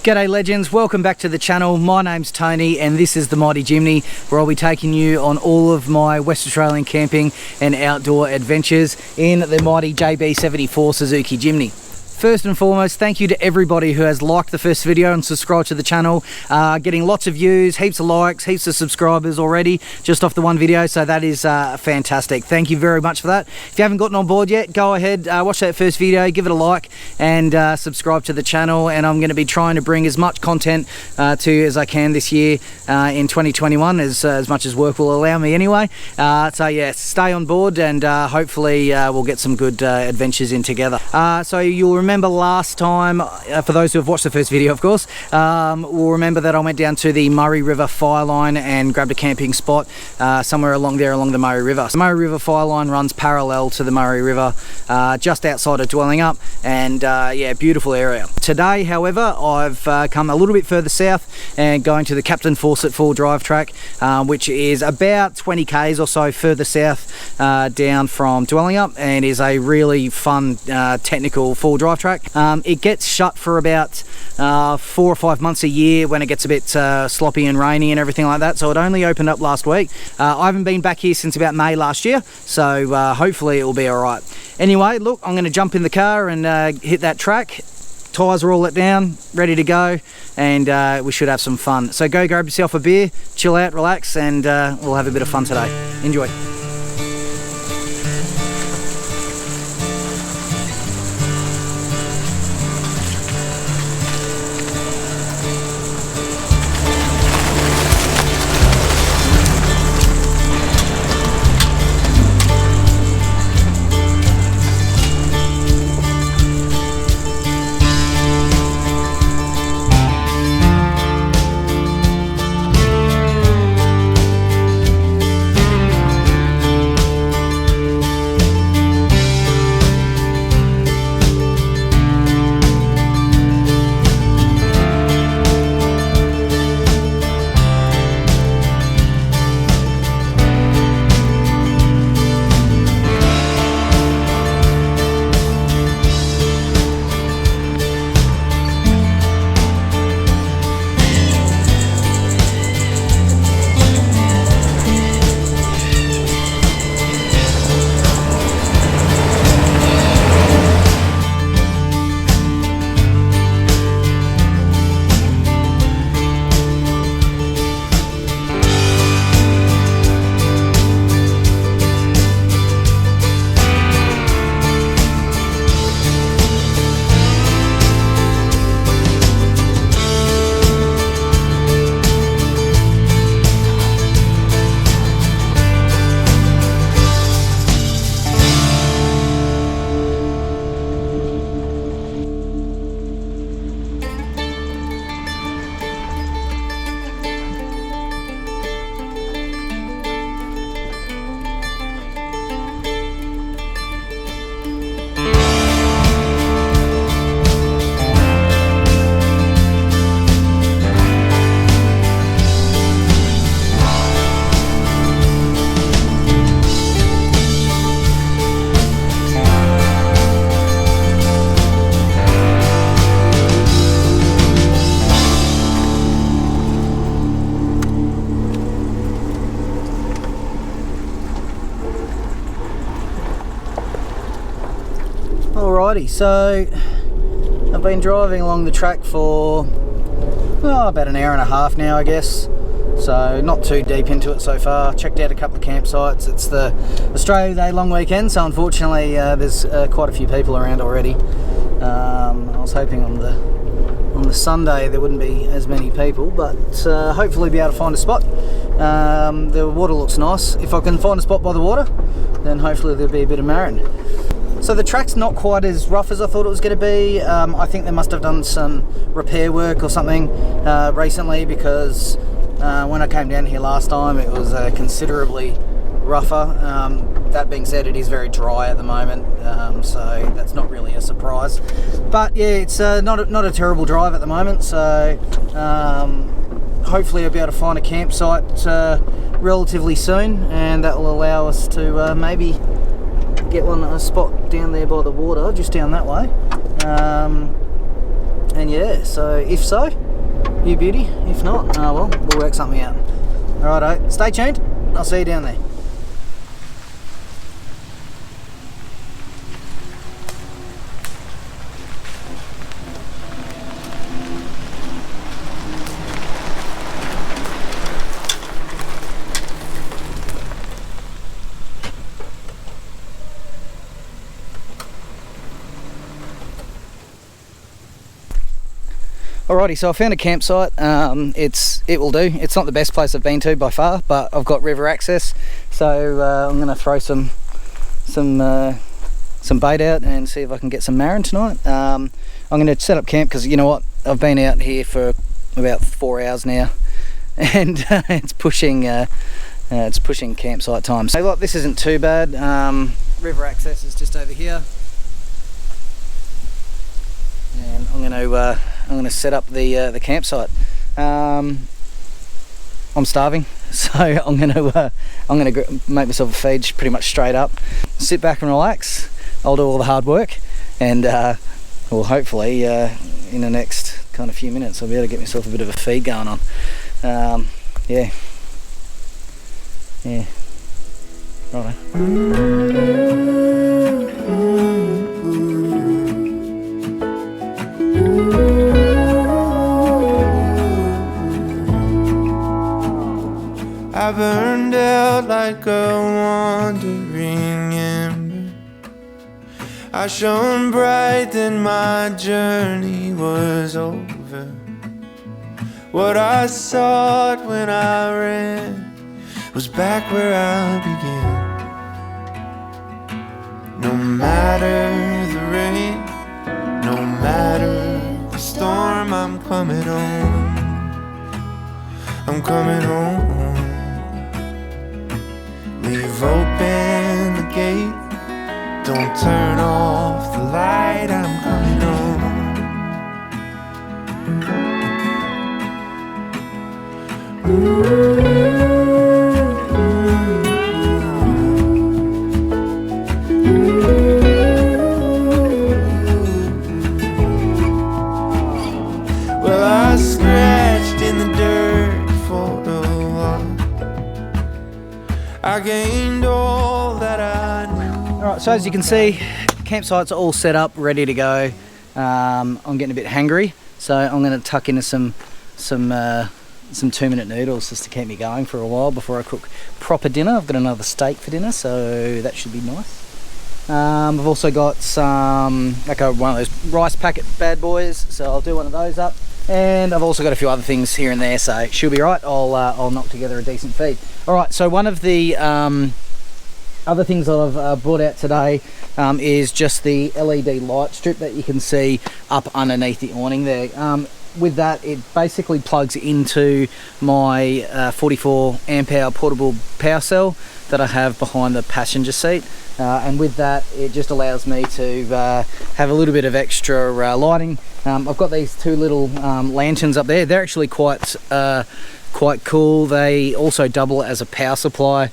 G'day legends, welcome back to the channel. My name's Tony and this is the mighty Jimny, where I'll be taking you on all of my West Australian camping and outdoor adventures in the mighty JB74 Suzuki Jimny. First and foremost, thank you to everybody who has liked the first video and subscribed to the channel. Getting lots of views, heaps of likes, heaps of subscribers already just off the one video, so that is fantastic. Thank you very much for that. If you haven't gotten on board yet, go ahead, watch that first video, give it a like and subscribe to the channel, and I'm going to be trying to bring as much content to you as I can this year in 2021, as much as work will allow me anyway. So yeah, stay on board and hopefully we'll get some good adventures in together. So you'll remember last time, for those who have watched the first video of course, will remember that I went down to the Murray River fire line and grabbed a camping spot somewhere along there along the Murray River. The Murray River fire line runs parallel to the Murray River, just outside of Dwelling Up, and yeah, beautiful area. Today however, I've come a little bit further south and going to the Captain Fawcett full drive track, which is about 20 k's or so further south down from Dwelling Up, and is a really fun technical full drive track. It gets shut for about 4 or 5 months a year when it gets a bit sloppy and rainy and everything like that, so it only opened up last week. I haven't been back here since about May last year, so hopefully it will be alright. Anyway, look, I'm going to jump in the car and hit that track. Tyres are all let down, ready to go, and we should have some fun. So go grab yourself a beer, chill out, relax, and we'll have a bit of fun today. Enjoy. Alrighty, so I've been driving along the track for about an hour and a half now, I guess. So not too deep into it so far. Checked out a couple of campsites. It's the Australia Day long weekend, so unfortunately there's quite a few people around already. I was hoping on the Sunday there wouldn't be as many people, but hopefully be able to find a spot. The water looks nice. If I can find a spot by the water, then hopefully there'll be a bit of marron. So the track's not quite as rough as I thought it was going to be. I think they must have done some repair work or something recently, because when I came down here last time it was considerably rougher. That being said, it is very dry at the moment, so that's not really a surprise. But yeah, it's not a terrible drive at the moment, so hopefully I'll be able to find a campsite relatively soon, and that will allow us to maybe get a spot down there by the water, just down that way. And yeah, so if so, you beauty. If not, well, we'll work something out. Alrighto, stay tuned. I'll see you down there. Alrighty, so I found a campsite. It will do. It's not the best place I've been to by far, but I've got river access, so I'm going to throw some bait out and see if I can get some marron tonight. I'm going to set up camp because you know what, I've been out here for about 4 hours now, and it's pushing campsite time. So look, this isn't too bad. River access is just over here. And I'm going to set up the campsite. I'm starving, so I'm going to make myself a feed pretty much straight up. Sit back and relax. I'll do all the hard work, and well, hopefully in the next kind of few minutes I'll be able to get myself a bit of a feed going on. Yeah. Right. I burned out like a wandering ember. I shone bright, then my journey was over. What I sought when I ran was back where I began. No matter the rain, no matter the storm, I'm coming home. I'm coming home. Leave open the gate, don't turn off the light, I'm coming Well, I scratched in the dirt for a while. I gained all that I knew. Alright, so as you can see, campsites are all set up, ready to go. I'm getting a bit hangry, so I'm going to tuck into some 2-minute noodles just to keep me going for a while before I cook proper dinner. I've got another steak for dinner, so that should be nice. I've also got one of those rice packet bad boys, so I'll do one of those up. And I've also got a few other things here and there, so she'll be right. I'll knock together a decent feed. Alright, so one of the other things that I've brought out today is just the LED light strip that you can see up underneath the awning there. With that, it basically plugs into my 44 amp hour portable power cell that I have behind the passenger seat. And with that, it just allows me to have a little bit of extra lighting. I've got these two little lanterns up there. They're actually quite cool. They also double as a power supply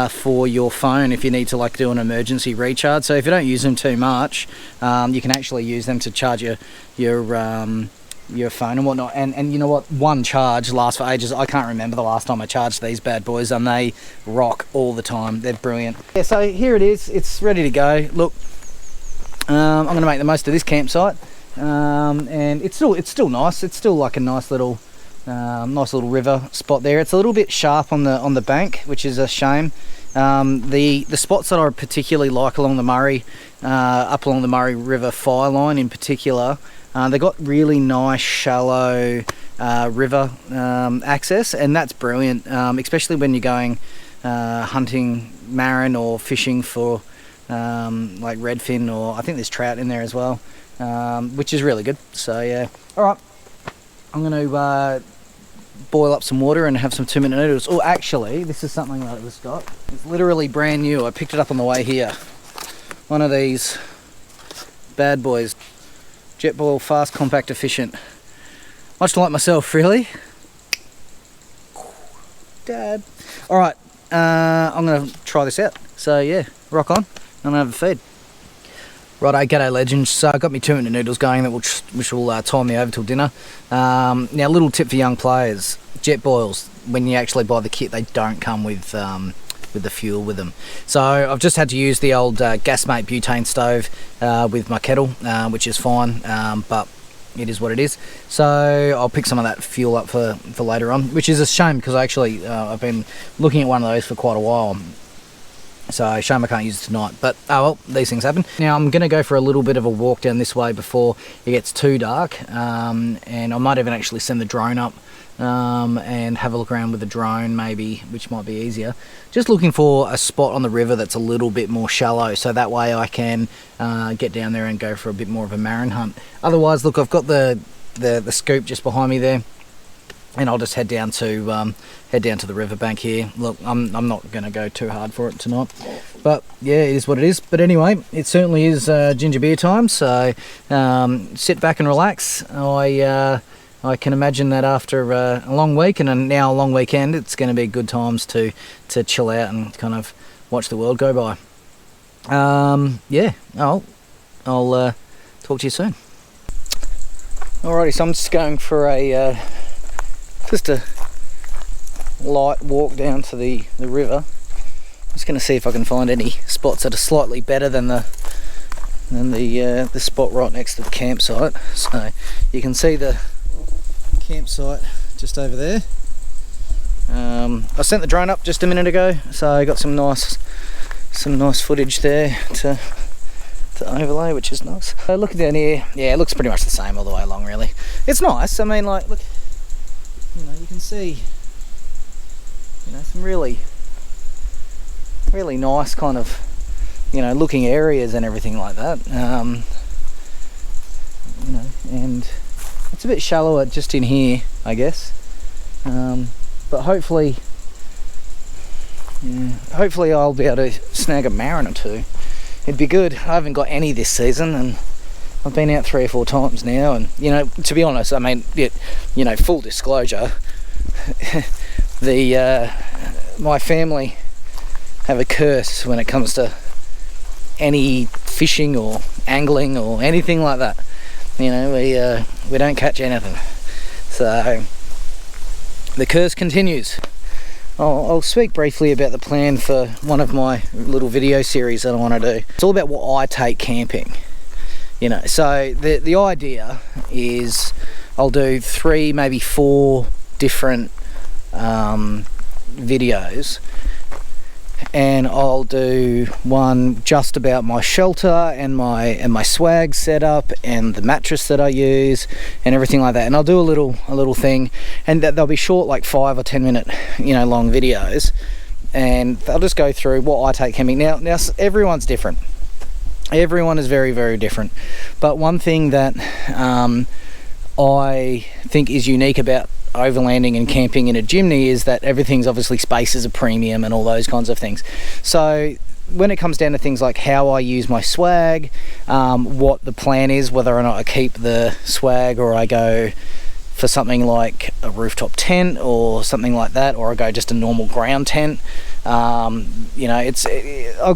for your phone if you need to do an emergency recharge. So if you don't use them too much, you can actually use them to charge your phone and whatnot. And you know what, one charge lasts for ages. I can't remember the last time I charged these bad boys, and they rock all the time. They're brilliant. Yeah, so here it is. It's ready to go. Look, I'm going to make the most of this campsite, and it's still nice. It's still like a nice little river spot there. It's a little bit sharp on the bank, which is a shame. The spots that I particularly like along the Murray, up along the Murray River fire line in particular, they got really nice shallow river access, and that's brilliant, especially when you're going hunting marron or fishing for like redfin, or I think there's trout in there as well, which is really good. So yeah, all right, I'm going to boil up some water and have some 2-minute noodles. Oh, actually, this is something that I've got. It's literally brand new. I picked it up on the way here. One of these bad boys. Jetboil, fast, compact, efficient. Much like myself, really. Dad. All right, I'm going to try this out. So yeah, rock on. I'm going to have a feed. Righto, g'day legends. So I got me 2 minute noodles going which will time me over till dinner. Now, little tip for young players: jet boils, when you actually buy the kit, they don't come with the fuel with them. So I've just had to use the old Gasmate butane stove with my kettle, which is fine, but it is what it is. So I'll pick some of that fuel up for later on, which is a shame because I've been looking at one of those for quite a while. So shame I can't use it tonight, but oh well, these things happen. Now I'm going to go for a little bit of a walk down this way before it gets too dark, and I might even actually send the drone up and have a look around with the drone maybe, which might be easier. Just looking for a spot on the river that's a little bit more shallow, so that way I can get down there and go for a bit more of a marron hunt. Otherwise, look, I've got the scoop just behind me there, and I'll just head down to the riverbank here. Look, I'm not going to go too hard for it tonight, but yeah, it is what it is. But anyway, it certainly is ginger beer time, so sit back and relax. I can imagine that after a long week and now a long weekend, it's going to be good times to chill out and kind of watch the world go by. Yeah, I'll talk to you soon. Alrighty, so I'm just going for a light walk down to the river. I'm just going to see if I can find any spots that are slightly better than the spot right next to the campsite. So you can see the campsite just over there. I sent the drone up just a minute ago, so I got some nice footage there to overlay, which is nice. Looking down here, yeah, it looks pretty much the same all the way along, really. It's nice. I mean, like, look, you can see, some really nice kind of, looking areas and everything like that. And it's a bit shallower just in here, I guess. But hopefully I'll be able to snag a marron or two. It'd be good. I haven't got any this season, and I've been out 3 or 4 times now, and to be honest, I mean, full disclosure, my family have a curse when it comes to any fishing or angling or anything like that. We don't catch anything, so the curse continues. I'll speak briefly about the plan for one of my little video series that I want to do. It's all about what I take camping. So the idea is I'll do 3, maybe 4 different videos, and I'll do one just about my shelter and my swag setup and the mattress that I use and everything like that. And I'll do a little thing, and they'll be short, like 5 or 10 minute long videos, and I'll just go through what I take camping. Now everyone's different. Everyone is very, very different, but one thing that I think is unique about overlanding and camping in a Jimny is that everything's obviously, space is a premium and all those kinds of things. So when it comes down to things like how I use my swag, what the plan is, whether or not I keep the swag or I go for something like a rooftop tent or something like that, or I go just a normal ground tent, I've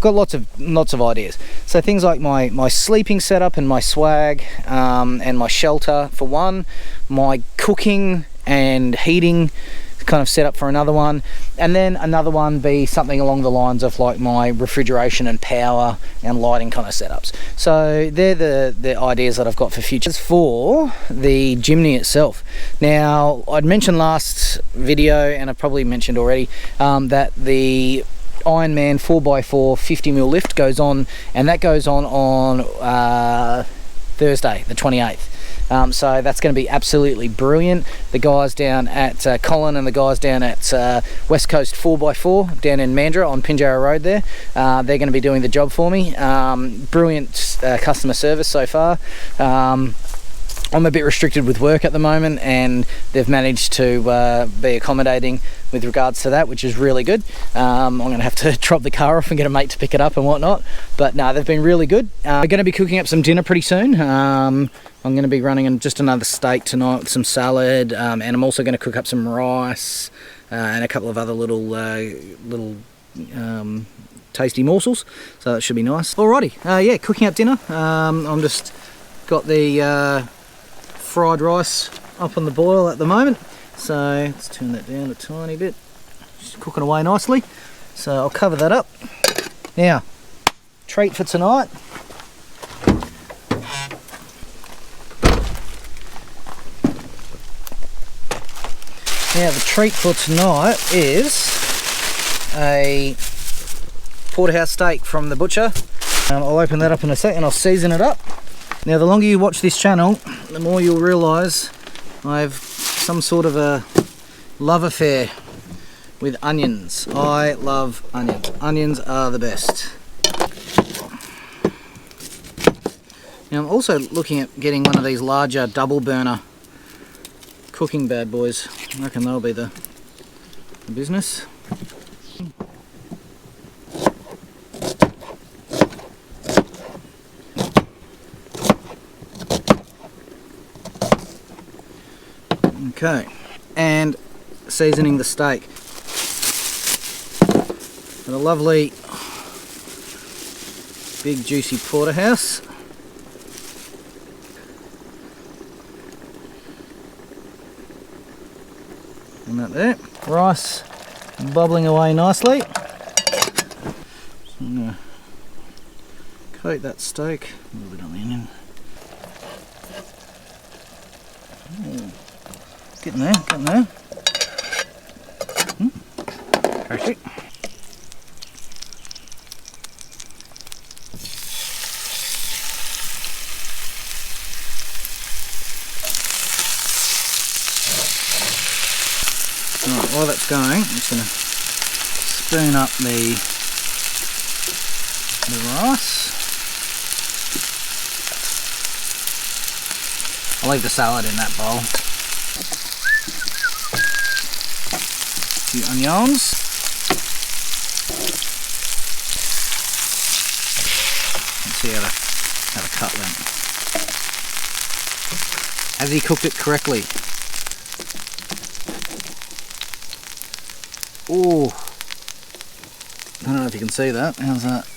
got lots of ideas. So things like my sleeping setup and my swag, and my shelter for one, my cooking and heating kind of set up for another one, and then another one be something along the lines of like my refrigeration and power and lighting kind of setups. So they're the ideas that I've got for future. As for the Jimny itself, now I'd mentioned last video, and I've probably mentioned already, that the Ironman 4x4 50mm lift goes on, and that goes on Thursday the 28th. So that's going to be absolutely brilliant. The guys down at Colin and the guys down at West Coast 4x4 down in Mandurah on Pinjarra Road there, they're going to be doing the job for me. Brilliant customer service so far. I'm a bit restricted with work at the moment, and they've managed to be accommodating with regards to that, which is really good. I'm going to have to drop the car off and get a mate to pick it up and whatnot, but no, they've been really good. We're going to be cooking up some dinner pretty soon. I'm going to be running just another steak tonight with some salad, and I'm also going to cook up some rice and a couple of other little tasty morsels, so that should be nice. Alrighty, yeah, cooking up dinner. I'm just got the fried rice up on the boil at the moment, so let's turn that down a tiny bit. Just cooking away nicely, so I'll cover that up. Now, treat for tonight. Now the treat for tonight is a porterhouse steak from the butcher. I'll open that up in a sec and I'll season it up. Now the longer you watch this channel, the more you'll realise I have some sort of a love affair with onions. I love onions. Onions are the best. Now I'm also looking at getting one of these larger double burner cooking bad boys. I reckon they'll be the business. Okay, and seasoning the steak. Got a lovely big juicy porterhouse. And that there. Rice bubbling away nicely. So I'm going to coat that steak. A little bit on the onion. Getting there, getting there. Perfect. Right, while that's going, I'm just going to spoon up the rice. I'll leave the salad in that bowl. A few onions. Let's see how to cut them. Has he cooked it correctly? Oh, I don't know if you can see that. How's that?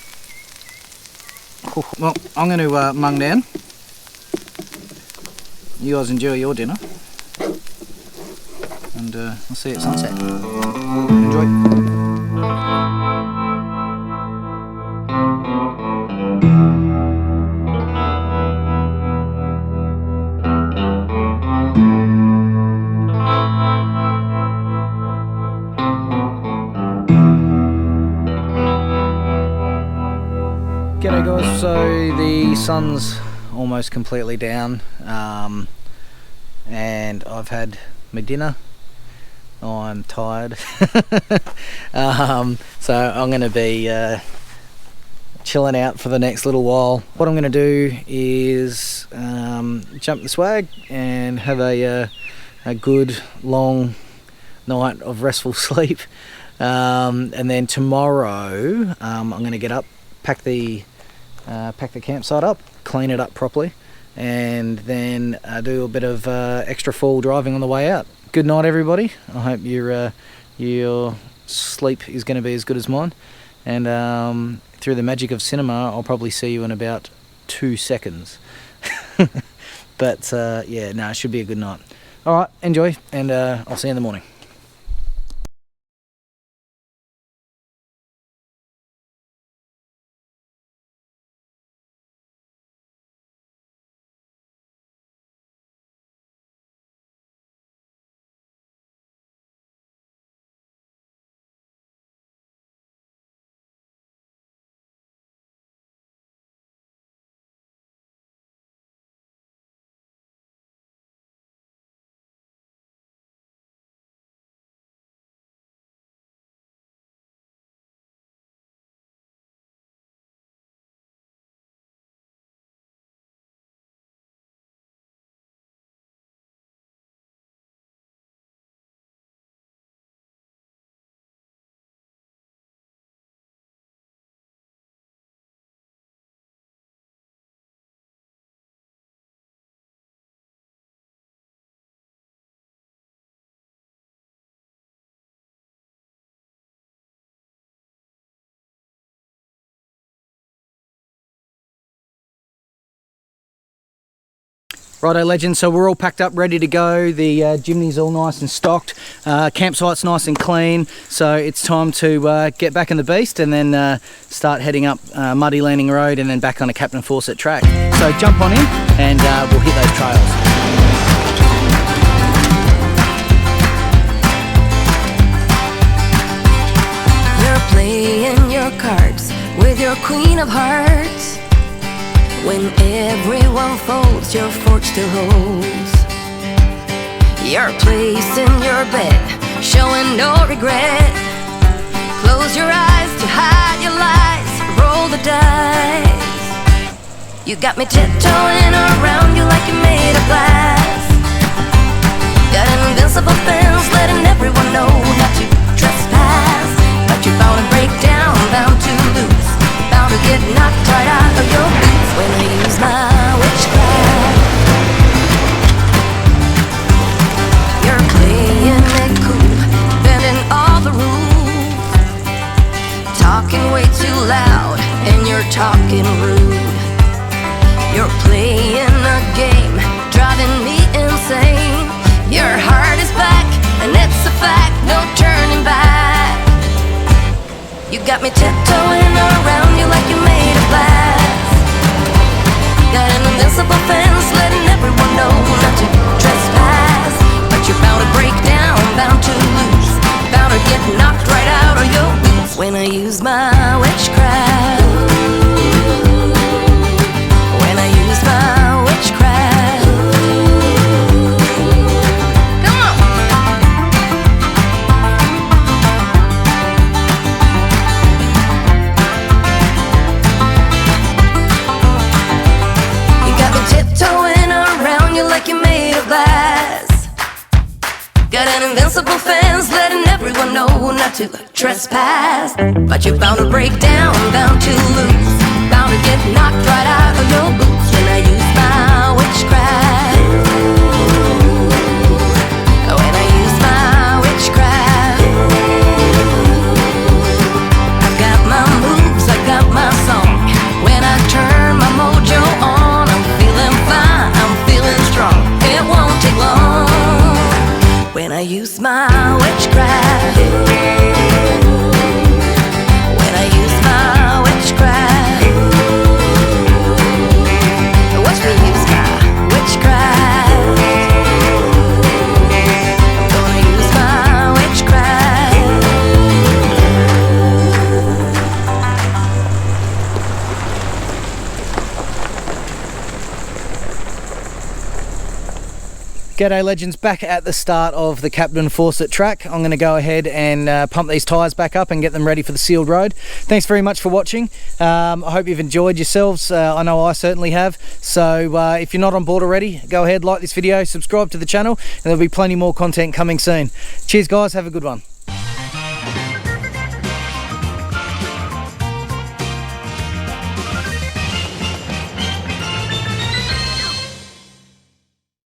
Oh, well, I'm going to mung down. You guys enjoy your dinner, and I'll see you at sunset. Enjoy. G'day guys, so the sun's almost completely down, and I've had my dinner. I'm tired. So I'm going to be chilling out for the next little while. What I'm going to do is jump the swag and have a good long night of restful sleep, and then tomorrow I'm going to get up, pack the campsite up, clean it up properly, and then do a bit of extra fall driving on the way out. Good night everybody. I hope your sleep is going to be as good as mine, and through the magic of cinema I'll probably see you in about 2 seconds. But yeah, no, it should be a good night. Alright, enjoy, and I'll see you in the morning. Righto legends, so we're all packed up, ready to go. The Jimny's all nice and stocked. Campsite's nice and clean, so it's time to get back in the beast and then start heading up Muddy Landing Road and then back on a Captain Fawcett track. So jump on in and we'll hit those trails. You're playing your cards with your queen of hearts. When everyone folds, your fork still holds. You're placing your bet, showing no regret. Close your eyes to hide your lies, roll the dice. You got me tiptoeing around you like you're made of glass. Got an invincible fence, letting everyone know not to trespass. But you're bound to break down, bound to lose, bound to get knocked right out of your boots when I use my witchcraft. You're playing it cool, bending all the rules, talking way too loud and you're talking rude. You're playing a game, driving me insane. Your heart is back and it's a fact, no turning back. You got me tiptoeing around you like you're made of glass. Got an invincible fence, letting everyone know not to trespass. But you're bound to break down, bound to lose, bound to get knocked right out of your boots when I use my witchcraft. When I use my witchcraft. Come on. You got me tiptoeing around you like you're made of glass. Got an invincible fence, letting everyone know not to trespass. But you're bound to break down, bound to lose, bound to get knocked right out of your boots when I use my witchcraft. When I use my witchcraft. I've got my moves, I got my song. When I turn my mojo on, I'm feeling fine, I'm feeling strong. It won't take long when I use my witchcraft. When I use my witchcraft. Watch me use my witchcraft. I'm gonna use my witchcraft. G'day legends, back at the start of the Captain Fawcett track. I'm going to go ahead and pump these tyres back up and get them ready for the sealed road. Thanks very much for watching. I hope you've enjoyed yourselves. I know I certainly have. So if you're not on board already, go ahead, like this video, subscribe to the channel, and there'll be plenty more content coming soon. Cheers guys, have a good one.